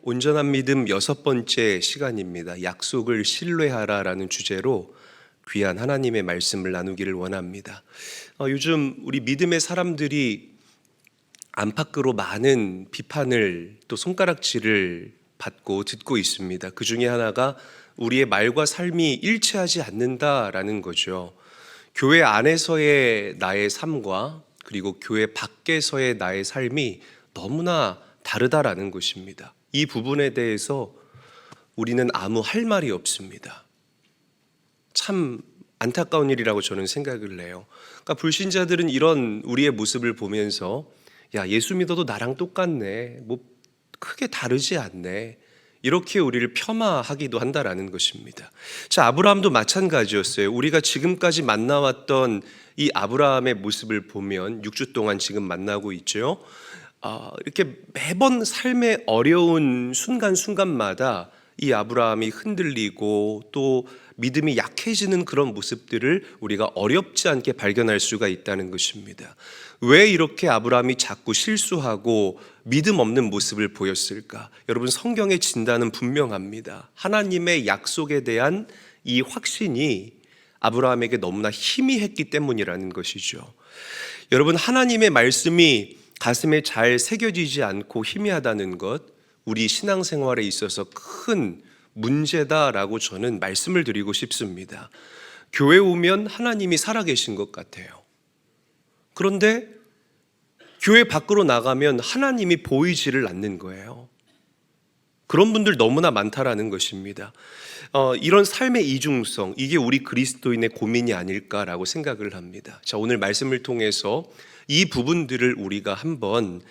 온전한 믿음 6번째 시간입니다. 약속을 신뢰하라라는 주제로 귀한 하나님의 말씀을 나누기를 원합니다. 요즘 우리 믿음의 사람들이 안팎으로 많은 비판을 또 손가락질을 받고 듣고 있습니다. 그 중에 하나가 우리의 말과 삶이 일치하지 않는다라는 거죠. 교회 안에서의 나의 삶과 그리고 교회 밖에서의 나의 삶이 너무나 다르다라는 것입니다. 이 부분에 대해서 우리는 아무 할 말이 없습니다. 참 안타까운 일이라고 저는 생각을 해요. 그러니까 불신자들은 이런 우리의 모습을 보면서 야, 예수 믿어도 나랑 똑같네, 뭐 크게 다르지 않네, 이렇게 우리를 폄하하기도 한다라는 것입니다. 자, 아브라함도 마찬가지였어요. 우리가 지금까지 만나왔던 이 아브라함의 모습을 보면 6주 동안 지금 만나고 있죠. 이렇게 매번 삶의 어려운 순간순간마다 이 아브라함이 흔들리고 또 믿음이 약해지는 그런 모습들을 우리가 어렵지 않게 발견할 수가 있다는 것입니다. 왜 이렇게 아브라함이 자꾸 실수하고 믿음 없는 모습을 보였을까? 여러분, 성경의 진단은 분명합니다. 하나님의 약속에 대한 이 확신이 아브라함에게 너무나 희미했기 때문이라는 것이죠. 여러분, 하나님의 말씀이 가슴에 잘 새겨지지 않고 희미하다는 것, 우리 신앙생활에 있어서 큰 문제다라고 저는 말씀을 드리고 싶습니다. 교회 오면 하나님이 살아계신 것 같아요. 그런데 교회 밖으로 나가면 하나님이 보이지를 않는 거예요. 그런 분들 너무나 많다라는 것입니다. 이런 삶의 이중성, 이게 우리 그리스도인의 고민이 아닐까라고 생각을 합니다. 자, 오늘 말씀을 통해서 이 부분들을 우리가 한번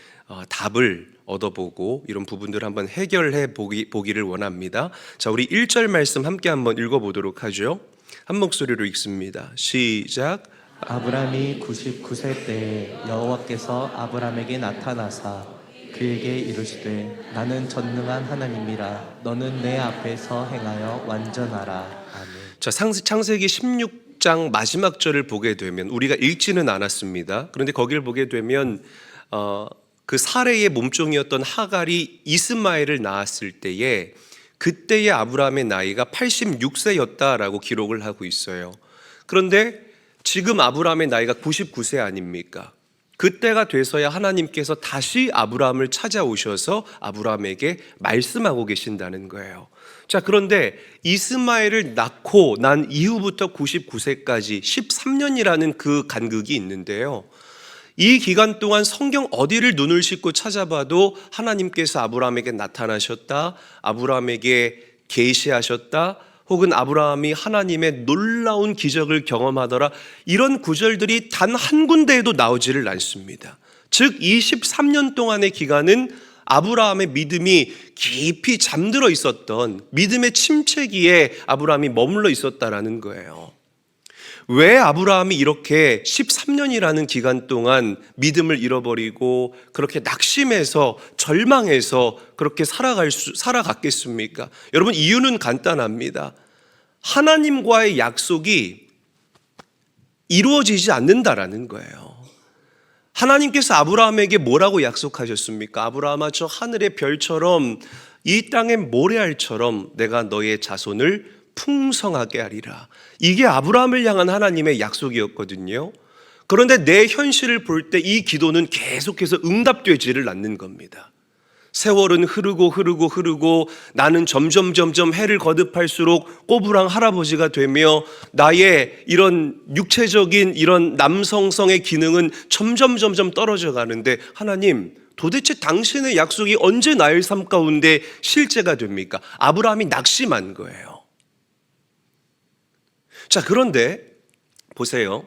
답을 얻어보고 이런 부분들을 한번 해결해 보기를 원합니다. 자, 우리 1절 말씀 함께 한번 읽어보도록 하죠. 한 목소리로 읽습니다. 시작. 아브라함이 99세 때에 여호와께서 아브라함에게 나타나사 그에게 이르시되 나는 전능한 하나님이라 너는 내 앞에서 행하여 완전하라. 아멘. 자, 창세기 16장 마지막 절을 보게 되면 우리가 읽지는 않았습니다. 그런데 거기를 보게 되면 그 사레의 몸종이었던 하갈이 이스마엘을 낳았을 때에 그때의 아브라함의 나이가 86세였다라고 기록을 하고 있어요. 그런데 지금 아브라함의 나이가 99세 아닙니까? 그때가 돼서야 하나님께서 다시 아브라함을 찾아오셔서 아브라함에게 말씀하고 계신다는 거예요. 자, 그런데 이스마엘을 낳고 난 이후부터 99세까지 13년이라는 그 간극이 있는데요. 이 기간 동안 성경 어디를 눈을 싣고 찾아봐도 하나님께서 아브라함에게 나타나셨다, 아브라함에게 계시하셨다, 혹은 아브라함이 하나님의 놀라운 기적을 경험하더라, 이런 구절들이 단 한 군데에도 나오지를 않습니다. 즉 23년 동안의 기간은 아브라함의 믿음이 깊이 잠들어 있었던 믿음의 침체기에 아브라함이 머물러 있었다라는 거예요. 왜 아브라함이 이렇게 13년이라는 기간 동안 믿음을 잃어버리고 그렇게 낙심해서 절망해서 그렇게 살아갔겠습니까? 여러분, 이유는 간단합니다. 하나님과의 약속이 이루어지지 않는다라는 거예요. 하나님께서 아브라함에게 뭐라고 약속하셨습니까? 아브라함아, 저 하늘의 별처럼 이 땅의 모래알처럼 내가 너의 자손을 풍성하게 하리라. 이게 아브라함을 향한 하나님의 약속이었거든요. 그런데 내 현실을 볼 때 이 기도는 계속해서 응답되지를 않는 겁니다. 세월은 흐르고 나는 점점 해를 거듭할수록 꼬부랑 할아버지가 되며 나의 이런 육체적인 이런 남성성의 기능은 점점 떨어져 가는데, 하나님, 도대체 당신의 약속이 언제 나의 삶 가운데 실제가 됩니까? 아브라함이 낙심한 거예요. 자, 그런데 보세요.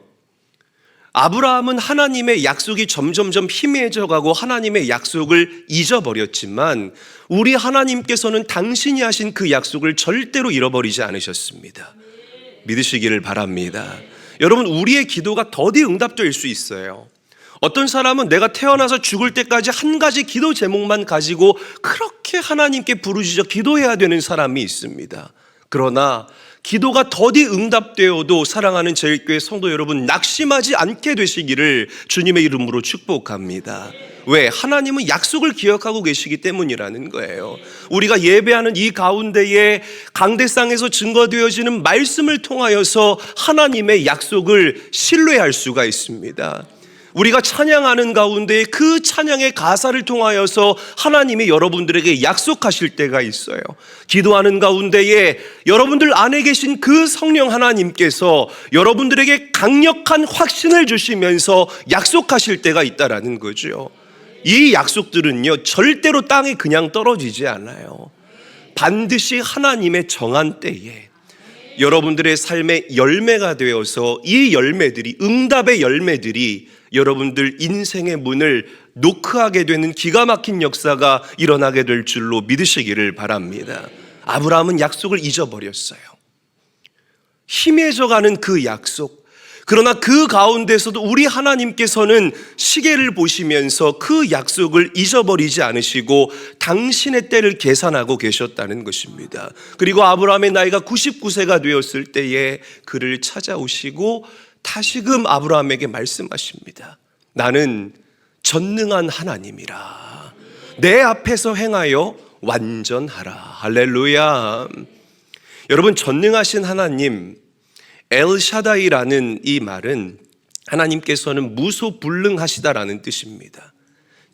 아브라함은 하나님의 약속이 점점 희미해져 가고 하나님의 약속을 잊어버렸지만 우리 하나님께서는 당신이 하신 그 약속을 절대로 잃어버리지 않으셨습니다. 믿으시기를 바랍니다. 여러분, 우리의 기도가 더디 응답될 수 있어요. 어떤 사람은 내가 태어나서 죽을 때까지 한 가지 기도 제목만 가지고 그렇게 하나님께 부르짖어 기도해야 되는 사람이 있습니다. 그러나 기도가 더디 응답되어도 사랑하는 제일교회 성도 여러분, 낙심하지 않게 되시기를 주님의 이름으로 축복합니다. 왜? 하나님은 약속을 기억하고 계시기 때문이라는 거예요. 우리가 예배하는 이 가운데에 강대상에서 증거되어지는 말씀을 통하여서 하나님의 약속을 신뢰할 수가 있습니다. 우리가 찬양하는 가운데 그 찬양의 가사를 통하여서 하나님이 여러분들에게 약속하실 때가 있어요. 기도하는 가운데에 여러분들 안에 계신 그 성령 하나님께서 여러분들에게 강력한 확신을 주시면서 약속하실 때가 있다라는 거죠. 이 약속들은요, 절대로 땅에 그냥 떨어지지 않아요. 반드시 하나님의 정한 때에 여러분들의 삶의 열매가 되어서 이 열매들이, 응답의 열매들이 여러분들 인생의 문을 노크하게 되는 기가 막힌 역사가 일어나게 될 줄로 믿으시기를 바랍니다. 아브라함은 약속을 잊어버렸어요. 희미해져가는 그 약속. 그러나 그 가운데서도 우리 하나님께서는 시계를 보시면서 그 약속을 잊어버리지 않으시고 당신의 때를 계산하고 계셨다는 것입니다. 그리고 아브라함의 나이가 99세가 되었을 때에 그를 찾아오시고 다시금 아브라함에게 말씀하십니다. 나는 전능한 하나님이라. 내 앞에서 행하여 완전하라. 할렐루야. 여러분, 전능하신 하나님, 엘샤다이라는 이 말은 하나님께서는 무소불능하시다라는 뜻입니다.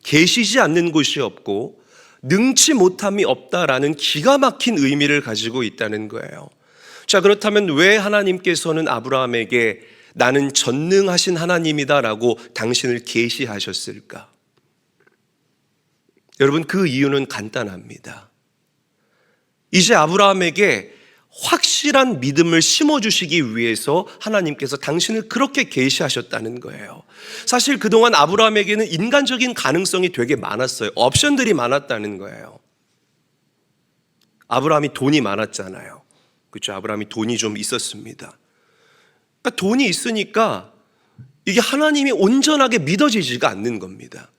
계시지 않는 곳이 없고 능치 못함이 없다라는 기가 막힌 의미를 가지고 있다는 거예요. 자, 그렇다면 왜 하나님께서는 아브라함에게 나는 전능하신 하나님이다라고 당신을 계시하셨을까? 여러분, 그 이유는 간단합니다. 이제 아브라함에게 확실한 믿음을 심어주시기 위해서 하나님께서 당신을 그렇게 계시하셨다는 거예요. 사실 그동안 아브라함에게는 인간적인 가능성이 되게 많았어요. 옵션들이 많았다는 거예요. 아브라함이 돈이 많았잖아요. 그렇죠? 아브라함이 돈이 좀 있었습니다. 그러니까 돈이 있으니까 이게 하나님이 온전하게 믿어지지가 않는 겁니다.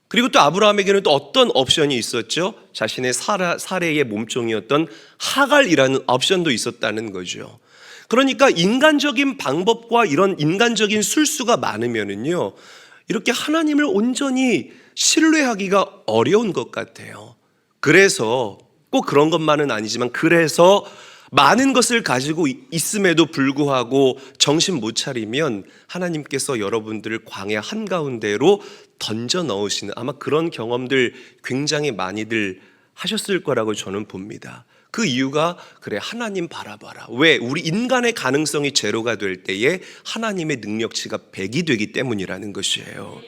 그리고 또 아브라함에게는 또 어떤 옵션이 있었죠? 자신의 사례의 몸종이었던 하갈이라는 옵션도 있었다는 거죠. 그러니까 인간적인 방법과 이런 인간적인 술수가 많으면은요, 이렇게 하나님을 온전히 신뢰하기가 어려운 것 같아요. 그래서 꼭 그런 것만은 아니지만, 그래서 많은 것을 가지고 있음에도 불구하고 정신 못 차리면 하나님께서 여러분들을 광야 한가운데로 던져 넣으시는, 아마 그런 경험들 굉장히 많이들 하셨을 거라고 저는 봅니다. 그 이유가, 그래, 하나님 바라봐라. 왜? 우리 인간의 가능성이 제로가 될 때에 하나님의 능력치가 100이 되기 때문이라는 것이에요.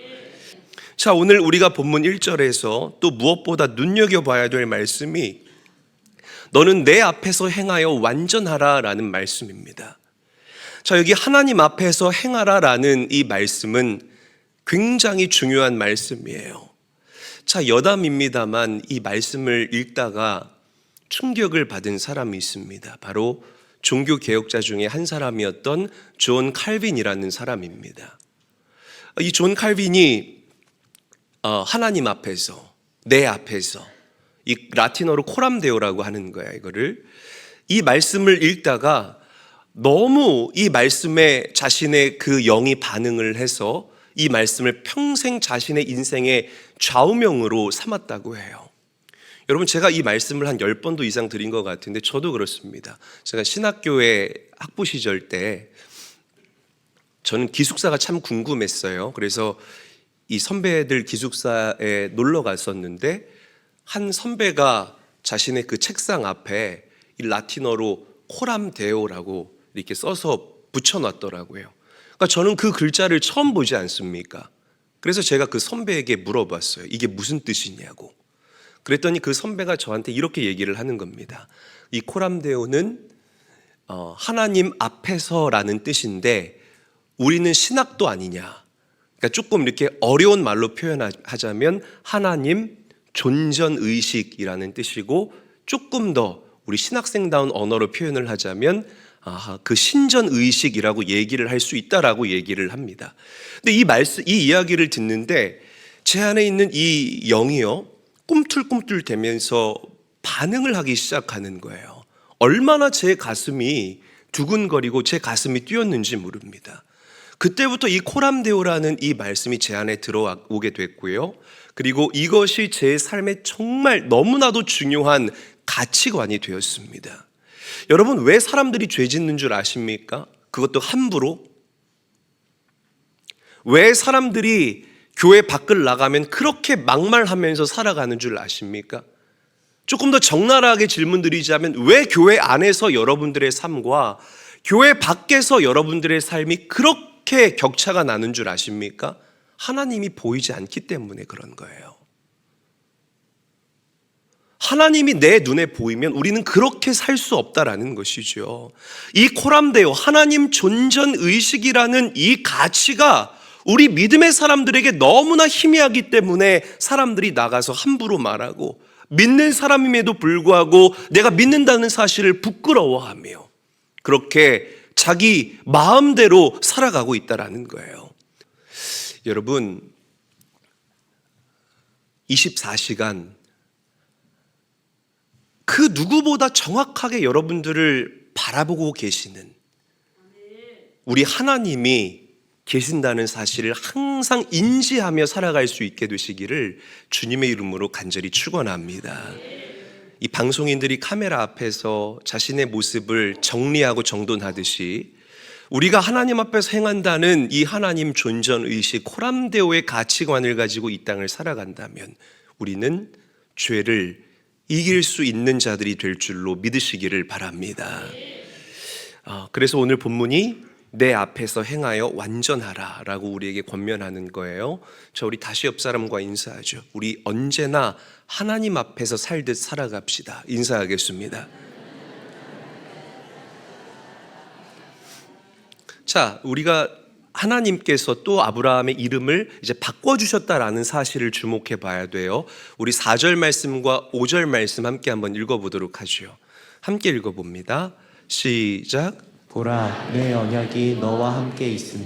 자, 오늘 우리가 본문 1절에서 또 무엇보다 눈여겨봐야 될 말씀이 너는 내 앞에서 행하여 완전하라 라는 말씀입니다. 자, 여기 하나님 앞에서 행하라 라는 이 말씀은 굉장히 중요한 말씀이에요. 자, 여담입니다만 이 말씀을 읽다가 충격을 받은 사람이 있습니다. 바로 종교개혁자 중에 한 사람이었던 존 칼빈이라는 사람입니다. 이 존 칼빈이 하나님 앞에서, 내 앞에서, 이 라틴어로 코람데오라고 하는 거야, 이거를. 이 말씀을 읽다가 너무 이 말씀에 자신의 그 영이 반응을 해서 이 말씀을 평생 자신의 인생의 좌우명으로 삼았다고 해요. 여러분, 제가 이 말씀을 한 10번도 이상 드린 것 같은데 저도 그렇습니다. 제가 신학교에 학부 시절 때 저는 기숙사가 참 궁금했어요. 그래서 이 선배들 기숙사에 놀러 갔었는데 한 선배가 자신의 그 책상 앞에 이 라틴어로 코람데오라고 이렇게 써서 붙여놨더라고요. 그러니까 저는 그 글자를 처음 보지 않습니까? 그래서 제가 그 선배에게 물어봤어요. 이게 무슨 뜻이냐고. 그랬더니 그 선배가 저한테 이렇게 얘기를 하는 겁니다. 이 코람데오는 하나님 앞에서라는 뜻인데 우리는 신학도 아니냐. 그러니까 조금 이렇게 어려운 말로 표현하자면 하나님 존전의식이라는 뜻이고, 조금 더 우리 신학생다운 언어로 표현을 하자면 그 신전의식이라고 얘기를 할 수 있다라고 얘기를 합니다. 근데 이 이야기를 듣는데 제 안에 있는 이 영이요, 꿈틀꿈틀 대면서 반응을 하기 시작하는 거예요. 얼마나 제 가슴이 두근거리고 제 가슴이 뛰었는지 모릅니다. 그때부터 이 코람데오라는 이 말씀이 제 안에 들어오게 됐고요. 그리고 이것이 제 삶에 정말 너무나도 중요한 가치관이 되었습니다. 여러분, 왜 사람들이 죄 짓는 줄 아십니까? 그것도 함부로. 왜 사람들이 교회 밖을 나가면 그렇게 막말하면서 살아가는 줄 아십니까? 조금 더 적나라하게 질문드리자면 왜 교회 안에서 여러분들의 삶과 교회 밖에서 여러분들의 삶이 그렇게 격차가 나는 줄 아십니까? 하나님이 보이지 않기 때문에 그런 거예요. 하나님이 내 눈에 보이면 우리는 그렇게 살 수 없다라는 것이죠. 이 코람데오, 하나님 존전 의식이라는 이 가치가 우리 믿음의 사람들에게 너무나 희미하기 때문에 사람들이 나가서 함부로 말하고 믿는 사람임에도 불구하고 내가 믿는다는 사실을 부끄러워하며 그렇게 자기 마음대로 살아가고 있다라는 거예요. 여러분, 24시간 그 누구보다 정확하게 여러분들을 바라보고 계시는 우리 하나님이 계신다는 사실을 항상 인지하며 살아갈 수 있게 되시기를 주님의 이름으로 간절히 축원합니다. 이 방송인들이 카메라 앞에서 자신의 모습을 정리하고 정돈하듯이 우리가 하나님 앞에서 행한다는 이 하나님 존전의식 코람데오의 가치관을 가지고 이 땅을 살아간다면 우리는 죄를 이길 수 있는 자들이 될 줄로 믿으시기를 바랍니다. 그래서 오늘 본문이 내 앞에서 행하여 완전하라 라고 우리에게 권면하는 거예요. 우리 다시 옆 사람과 인사하죠. 우리 언제나 하나님 앞에서 살듯 살아갑시다. 인사하겠습니다. 자, 우리가 하나님께서 또 아브라함의 이름을 이제 바꿔주셨다라는 사실을 주목해 봐야 돼요. 우리 4절 말씀과 5절 말씀 함께 한번 읽어보도록 하죠. 함께 읽어봅니다. 시작. 보라, 내 언약이 너와 함께 있으니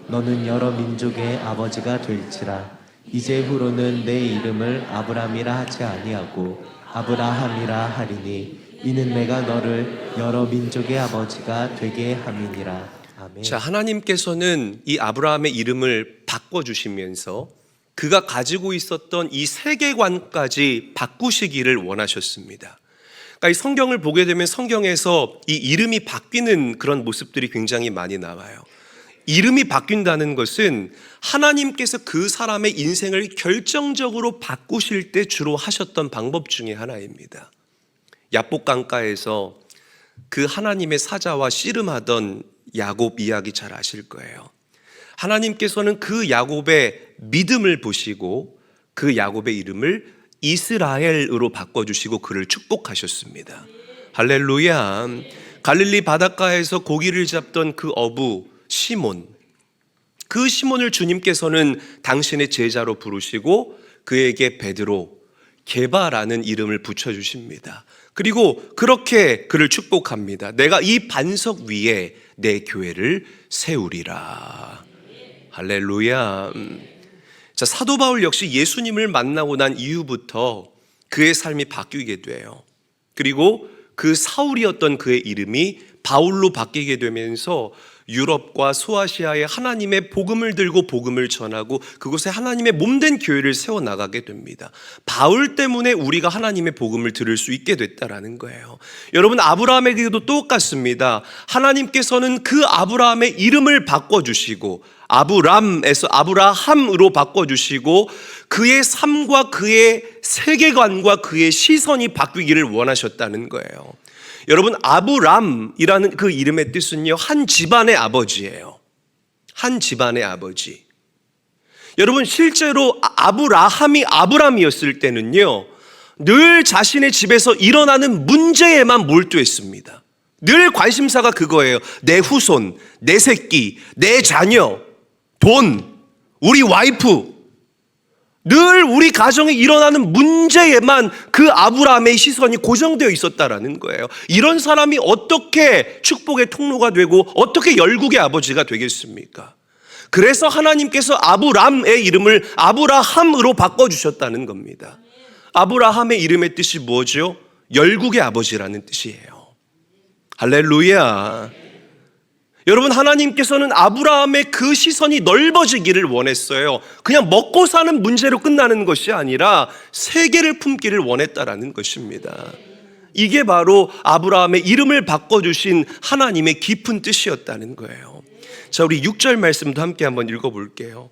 너는 여러 민족의 아버지가 될지라. 이제 후로는 내 이름을 아브람이라 하지 아니하고 아브라함이라 하리니 이는 내가 너를 여러 민족의 아버지가 되게 함이니라. 아멘. 자, 하나님께서는 이 아브라함의 이름을 바꿔주시면서 그가 가지고 있었던 이 세계관까지 바꾸시기를 원하셨습니다. 그러니까 이 성경을 보게 되면 성경에서 이 이름이 바뀌는 그런 모습들이 굉장히 많이 나와요. 이름이 바뀐다는 것은 하나님께서 그 사람의 인생을 결정적으로 바꾸실 때 주로 하셨던 방법 중에 하나입니다. 야복 강가에서 그 하나님의 사자와 씨름하던 야곱 이야기 잘 아실 거예요. 하나님께서는 그 야곱의 믿음을 보시고 그 야곱의 이름을 이스라엘으로 바꿔주시고 그를 축복하셨습니다. 할렐루야. 갈릴리 바닷가에서 고기를 잡던 그 어부 시몬, 그 시몬을 주님께서는 당신의 제자로 부르시고 그에게 베드로, 게바라는 이름을 붙여주십니다. 그리고 그렇게 그를 축복합니다. 내가 이 반석 위에 내 교회를 세우리라. 할렐루야. 자, 사도 바울 역시 예수님을 만나고 난 이후부터 그의 삶이 바뀌게 돼요. 그리고 그 사울이었던 그의 이름이 바울로 바뀌게 되면서 유럽과 소아시아에 하나님의 복음을 들고 복음을 전하고 그곳에 하나님의 몸된 교회를 세워나가게 됩니다. 바울 때문에 우리가 하나님의 복음을 들을 수 있게 됐다라는 거예요. 여러분, 아브라함에게도 똑같습니다. 하나님께서는 그 아브라함의 이름을 바꿔주시고 아브람에서 아브라함으로 바꿔주시고 그의 삶과 그의 세계관과 그의 시선이 바뀌기를 원하셨다는 거예요. 여러분, 아브람이라는 그 이름의 뜻은요, 한 집안의 아버지예요. 한 집안의 아버지. 여러분, 실제로 아브라함이 아브람이었을 때는요, 늘 자신의 집에서 일어나는 문제에만 몰두했습니다. 늘 관심사가 그거예요. 내 후손, 내 새끼, 내 자녀, 돈, 우리 와이프. 늘 우리 가정에 일어나는 문제에만 그 아브라함의 시선이 고정되어 있었다라는 거예요. 이런 사람이 어떻게 축복의 통로가 되고 어떻게 열국의 아버지가 되겠습니까? 그래서 하나님께서 아브람의 이름을 아브라함으로 바꿔주셨다는 겁니다. 아브라함의 이름의 뜻이 뭐죠? 열국의 아버지라는 뜻이에요. 할렐루야. 여러분, 하나님께서는 아브라함의 그 시선이 넓어지기를 원했어요. 그냥 먹고 사는 문제로 끝나는 것이 아니라 세계를 품기를 원했다라는 것입니다. 이게 바로 아브라함의 이름을 바꿔주신 하나님의 깊은 뜻이었다는 거예요. 자, 우리 6절 말씀도 함께 한번 읽어볼게요.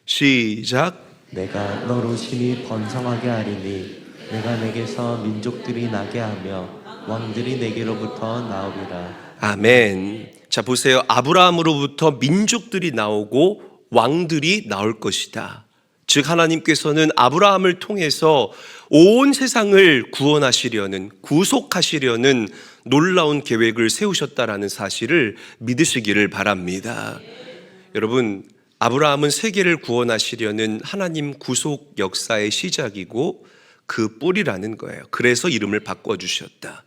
시작. 내가 너로 심히 번성하게 하리니 내가 내게서 민족들이 나게 하며 왕들이 내게로부터 나오리라. 아멘. 자, 보세요. 아브라함으로부터 민족들이 나오고 왕들이 나올 것이다. 즉, 하나님께서는 아브라함을 통해서 온 세상을 구원하시려는, 구속하시려는 놀라운 계획을 세우셨다라는 사실을 믿으시기를 바랍니다. 여러분, 아브라함은 세계를 구원하시려는 하나님 구속 역사의 시작이고 그 뿌리라는 거예요. 그래서 이름을 바꿔주셨다.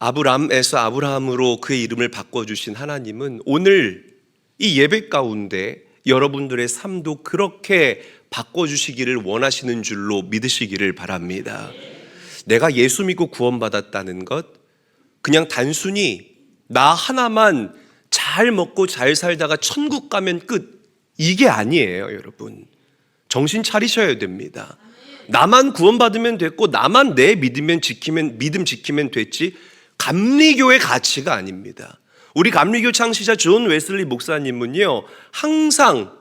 아브람에서 아브라함으로 그의 이름을 바꿔주신 하나님은 오늘 이 예배 가운데 여러분들의 삶도 그렇게 바꿔주시기를 원하시는 줄로 믿으시기를 바랍니다. 내가 예수 믿고 구원받았다는 것, 그냥 단순히 나 하나만 잘 먹고 잘 살다가 천국 가면 끝, 이게 아니에요, 여러분. 정신 차리셔야 됩니다. 나만 구원받으면 됐고 나만 내 믿음 지키면 됐지, 감리교의 가치가 아닙니다. 우리 감리교 창시자 존 웨슬리 목사님은요, 항상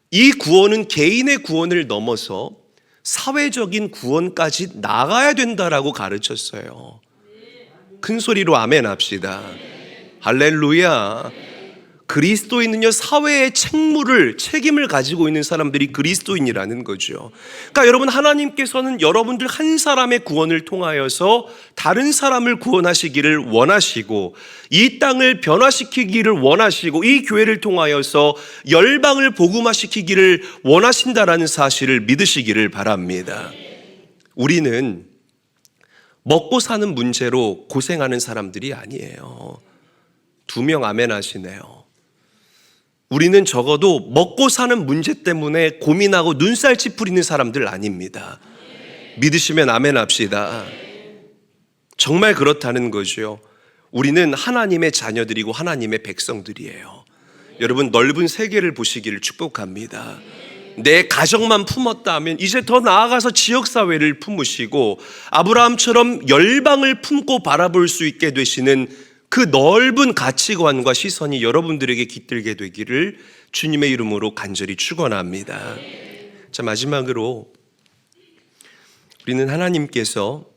이 구원은 개인의 구원을 넘어서 사회적인 구원까지 나가야 된다라고 가르쳤어요. 큰 소리로 아멘 합시다. 할렐루야. 그리스도인은요, 사회의 책임을 가지고 있는 사람들이 그리스도인이라는 거죠. 그러니까 여러분, 하나님께서는 여러분들 한 사람의 구원을 통하여서 다른 사람을 구원하시기를 원하시고, 이 땅을 변화시키기를 원하시고, 이 교회를 통하여서 열방을 복음화시키기를 원하신다라는 사실을 믿으시기를 바랍니다. 우리는 먹고 사는 문제로 고생하는 사람들이 아니에요. 2명 아멘 하시네요. 우리는 적어도 먹고 사는 문제 때문에 고민하고 눈살 찌푸리는 사람들 아닙니다. 믿으시면 아멘 합시다. 정말 그렇다는 거죠. 우리는 하나님의 자녀들이고 하나님의 백성들이에요. 여러분, 넓은 세계를 보시기를 축복합니다. 내 가정만 품었다 하면 이제 더 나아가서 지역사회를 품으시고 아브라함처럼 열방을 품고 바라볼 수 있게 되시는 그 넓은 가치관과 시선이 여러분들에게 깃들게 되기를 주님의 이름으로 간절히 축원합니다. 자, 마지막으로 우리는 하나님께서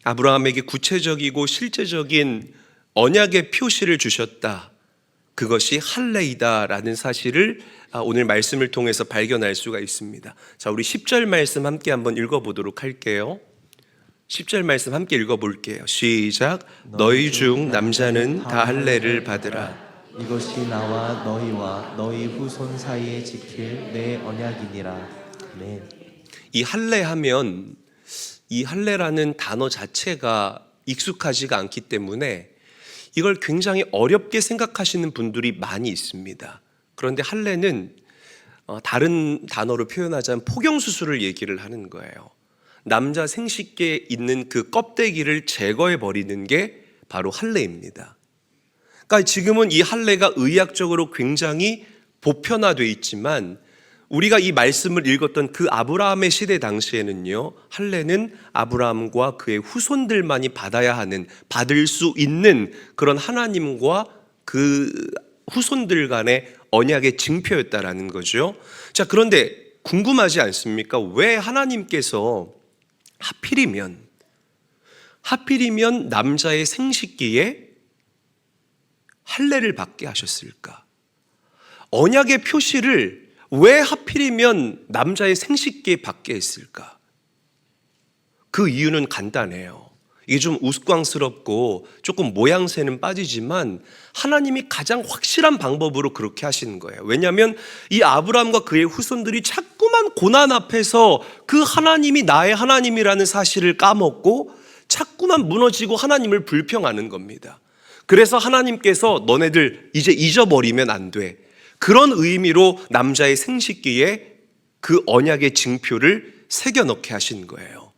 아브라함에게 구체적이고 실제적인 언약의 표시를 주셨다. 그것이 할례이다라는 사실을 오늘 말씀을 통해서 발견할 수가 있습니다. 자, 우리 10절 말씀 함께 한번 읽어보도록 할게요. 10절 말씀 함께 읽어볼게요. 시작. 너희 중 남자는 다 할례를 받으라. 이것이 나와 너희와 너희 후손 사이에 지킬 내 언약이니라. 아멘. 이 할례하면 이 할례라는 단어 자체가 익숙하지가 않기 때문에 이걸 굉장히 어렵게 생각하시는 분들이 많이 있습니다. 그런데 할례는 다른 단어로 표현하자면 포경수술을 얘기를 하는 거예요. 남자 생식기에 있는 그 껍데기를 제거해 버리는 게 바로 할례입니다. 그러니까 지금은 이 할례가 의학적으로 굉장히 보편화되어 있지만 우리가 이 말씀을 읽었던 그 아브라함의 시대 당시에는요, 할례는 아브라함과 그의 후손들만이 받을 수 있는 그런 하나님과 그 후손들 간의 언약의 징표였다라는 거죠. 자, 그런데 궁금하지 않습니까? 왜 하나님께서 하필이면 남자의 생식기에 할례를 받게 하셨을까? 언약의 표시를 왜 하필이면 남자의 생식기에 받게 했을까? 그 이유는 간단해요. 이게 좀 우스꽝스럽고 조금 모양새는 빠지지만 하나님이 가장 확실한 방법으로 그렇게 하시는 거예요. 왜냐하면 이 아브라함과 그의 후손들이 자꾸만 고난 앞에서 그 하나님이 나의 하나님이라는 사실을 까먹고 자꾸만 무너지고 하나님을 불평하는 겁니다. 그래서 하나님께서 너네들 이제 잊어버리면 안 돼. 그런 의미로 남자의 생식기에 그 언약의 징표를 새겨넣게 하신 거예요.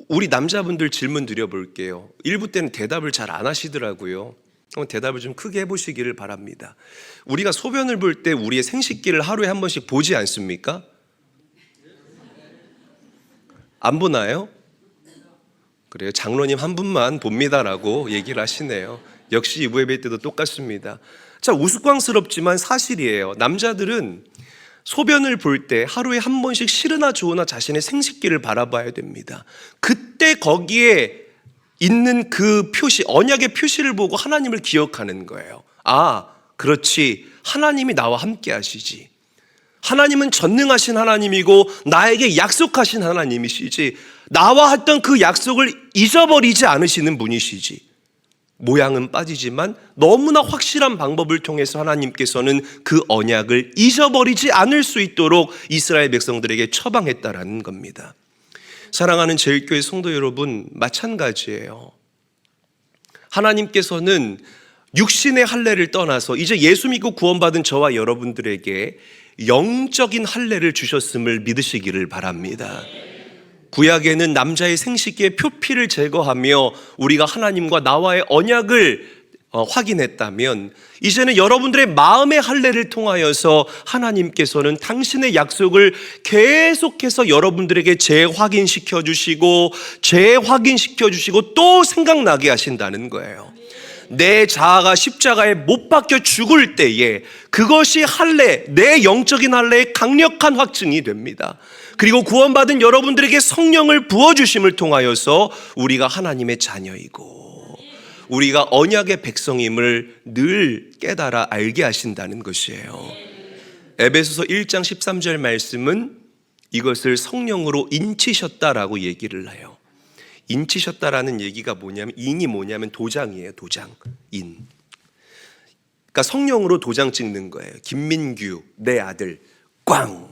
우리 남자분들 질문 드려볼게요. 일부 때는 대답을 잘 안 하시더라고요. 대답을 좀 크게 해보시기를 바랍니다. 우리가 소변을 볼 때 우리의 생식기를 하루에 한 번씩 보지 않습니까? 안 보나요? 그래요. 장로님 한 분만 봅니다라고 얘기를 하시네요. 역시 이부 예배 때도 똑같습니다. 자, 우스꽝스럽지만 사실이에요. 남자들은 소변을 볼 때 하루에 한 번씩 싫으나 좋으나 자신의 생식기를 바라봐야 됩니다. 그때 거기에 있는 그 표시, 언약의 표시를 보고 하나님을 기억하는 거예요. 아, 그렇지. 하나님이 나와 함께 하시지. 하나님은 전능하신 하나님이고 나에게 약속하신 하나님이시지. 나와 했던 그 약속을 잊어버리지 않으시는 분이시지. 모양은 빠지지만 너무나 확실한 방법을 통해서 하나님께서는 그 언약을 잊어버리지 않을 수 있도록 이스라엘 백성들에게 처방했다라는 겁니다. 사랑하는 제일교회 성도 여러분, 마찬가지예요. 하나님께서는 육신의 할례를 떠나서 이제 예수 믿고 구원받은 저와 여러분들에게 영적인 할례를 주셨음을 믿으시기를 바랍니다. 구약에는 남자의 생식기의 표피를 제거하며 우리가 하나님과 나와의 언약을 확인했다면 이제는 여러분들의 마음의 할례를 통하여서 하나님께서는 당신의 약속을 계속해서 여러분들에게 재확인시켜 주시고 또 생각나게 하신다는 거예요. 내 자아가 십자가에 못 박혀 죽을 때에 그것이 할례, 내 영적인 할례의 강력한 확증이 됩니다. 그리고 구원받은 여러분들에게 성령을 부어주심을 통하여서 우리가 하나님의 자녀이고 우리가 언약의 백성임을 늘 깨달아 알게 하신다는 것이에요. 에베소서 1장 13절 말씀은 이것을 성령으로 인치셨다라고 얘기를 해요. 인치셨다라는 얘기가 뭐냐면, 인이 뭐냐면 도장이에요. 도장, 인. 그러니까 성령으로 도장 찍는 거예요. 김민규 내 아들 꽝,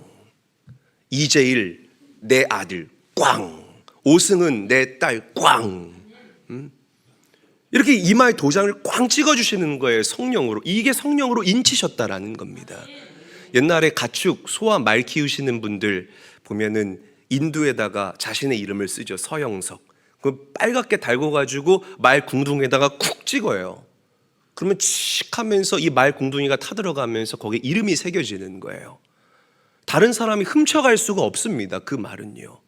이재일 내 아들 꽝, 오승은 내 딸 꽝. 이렇게 이마에 도장을 꽝 찍어주시는 거예요. 성령으로. 이게 성령으로 인치셨다라는 겁니다. 옛날에 가축, 소와 말 키우시는 분들 보면은 인두에다가 자신의 이름을 쓰죠. 서영석. 그 빨갛게 달궈가지고 말 궁둥이에다가 쿡 찍어요. 그러면 칙 하면서 이 말 궁둥이가 타들어가면서 거기에 이름이 새겨지는 거예요. 다른 사람이 훔쳐갈 수가 없습니다. 그 말은요.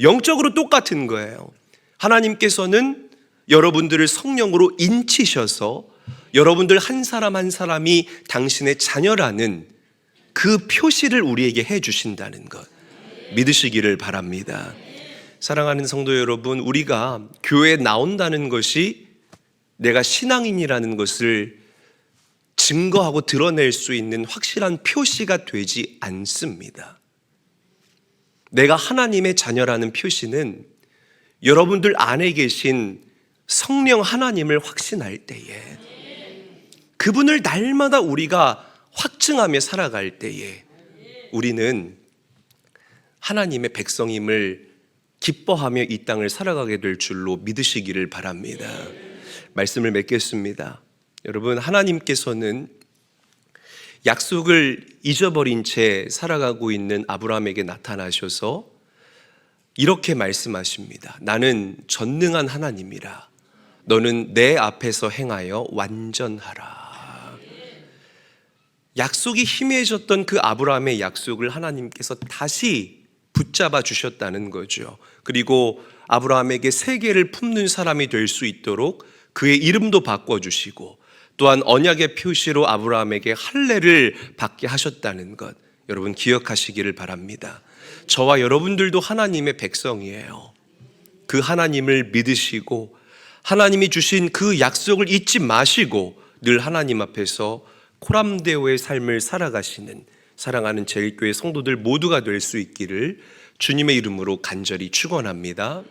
영적으로 똑같은 거예요. 하나님께서는 여러분들을 성령으로 인치셔서 여러분들 한 사람 한 사람이 당신의 자녀라는 그 표시를 우리에게 해주신다는 것 믿으시기를 바랍니다. 사랑하는 성도 여러분, 우리가 교회에 나온다는 것이 내가 신앙인이라는 것을 증거하고 드러낼 수 있는 확실한 표시가 되지 않습니다. 내가 하나님의 자녀라는 표시는 여러분들 안에 계신 성령 하나님을 확신할 때에, 그분을 날마다 우리가 확증하며 살아갈 때에 우리는 하나님의 백성임을 기뻐하며 이 땅을 살아가게 될 줄로 믿으시기를 바랍니다. 말씀을 맺겠습니다. 여러분, 하나님께서는 약속을 잊어버린 채 살아가고 있는 아브라함에게 나타나셔서 이렇게 말씀하십니다. 나는 전능한 하나님이라. 너는 내 앞에서 행하여 완전하라. 약속이 희미해졌던 그 아브라함의 약속을 하나님께서 다시 붙잡아 주셨다는 거죠. 그리고 아브라함에게 세계를 품는 사람이 될 수 있도록 그의 이름도 바꿔주시고 또한 언약의 표시로 아브라함에게 할례를 받게 하셨다는 것, 여러분 기억하시기를 바랍니다. 저와 여러분들도 하나님의 백성이에요. 그 하나님을 믿으시고 하나님이 주신 그 약속을 잊지 마시고 늘 하나님 앞에서 코람데오의 삶을 살아가시는 사랑하는 제일교회 성도들 모두가 될 수 있기를 주님의 이름으로 간절히 축원합니다.